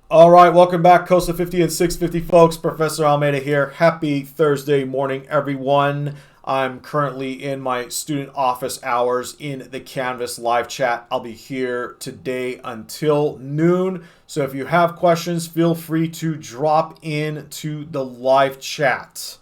All right, welcome back, COSA 50 and 650 folks. Professor Almeida here. Happy Thursday morning, everyone. I'm currently in my student office hours in the Canvas live chat. I'll be here today until noon. So if you have questions, feel free to drop into the live chat.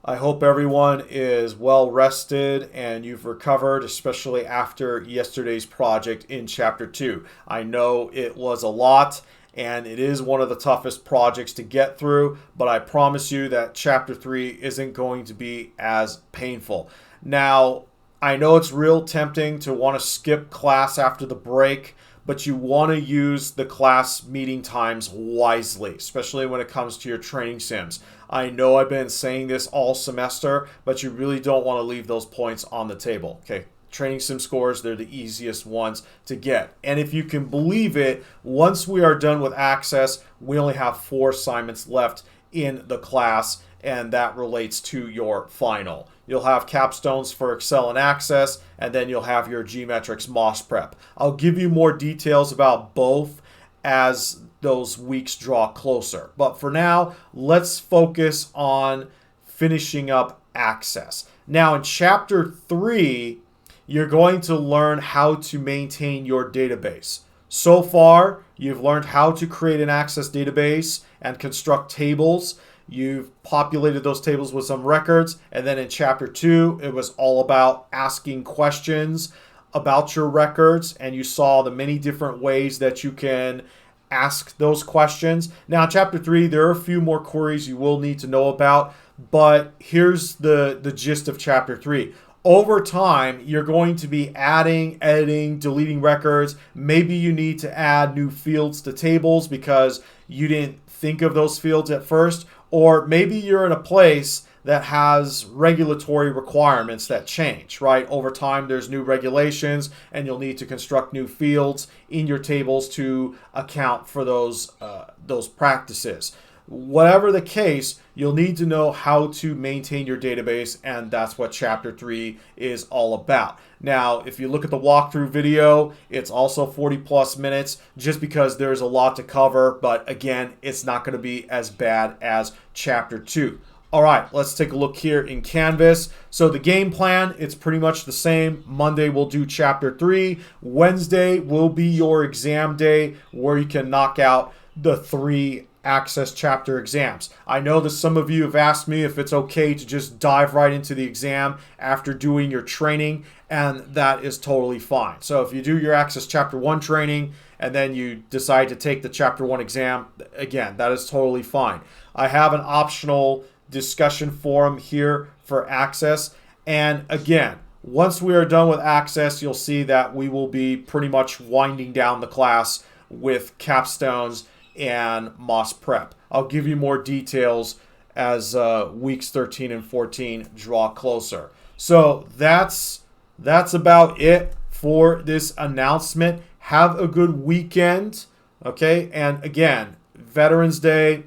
I hope everyone is well rested and you've recovered, especially after yesterday's project in Chapter 2. I know it was a lot and it is one of the toughest projects to get through, but I promise you that Chapter 3 isn't going to be as painful. Now, I know it's real tempting to want to skip class after the break, but you want to use the class meeting times wisely, especially when it comes to your training sims. I know I've been saying this all semester, but you really don't want to leave those points on the table. Okay, training sim scores, they're the easiest ones to get. And if you can believe it, once we are done with Access, we only have 4 assignments left in the class, and that relates to your final. You'll have capstones for Excel and Access, and then you'll have your Geometrics MOS prep. I'll give you more details about both as those weeks draw closer. But for now, let's focus on finishing up Access. Now, in Chapter 3, you're going to learn how to maintain your database. So far, you've learned how to create an Access database and construct tables. You've populated those tables with some records, and then in Chapter 2, it was all about asking questions about your records, and you saw the many different ways that you can ask those questions. Now, in Chapter 3, there are a few more queries you will need to know about, but here's the gist of Chapter 3. Over time, you're going to be adding, editing, deleting records. Maybe you need to add new fields to tables because you didn't think of those fields at first, or maybe you're in a place that has regulatory requirements that change, right? Over time, there's new regulations, and you'll need to construct new fields in your tables to account for those practices. Whatever the case, you'll need to know how to maintain your database, and that's what Chapter 3 is all about. Now, if you look at the walkthrough video, it's also 40 plus minutes just because there's a lot to cover, but again, it's not going to be as bad as Chapter 2. All right, let's take a look here in Canvas. So the game plan, it's pretty much the same. Monday we'll do Chapter 3. Wednesday will be your exam day where you can knock out the 3 Access chapter exams. I know that some of you have asked me if it's okay to just dive right into the exam after doing your training, and that is totally fine. So if you do your Access Chapter 1 training and then you decide to take the Chapter 1 exam, again, that is totally fine. I have an optional discussion forum here for Access, and again, once we are done with Access, you'll see that we will be pretty much winding down the class with capstones and MOS prep. I'll give you more details as weeks 13 and 14 draw closer. So that's about it for this announcement. Have a good weekend, okay? And again, Veterans Day,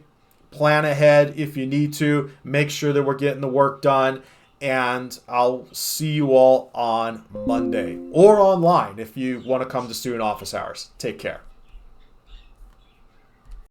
plan ahead if you need to. Make sure that we're getting the work done, and I'll see you all on Monday or online if you want to come to student office hours. Take care.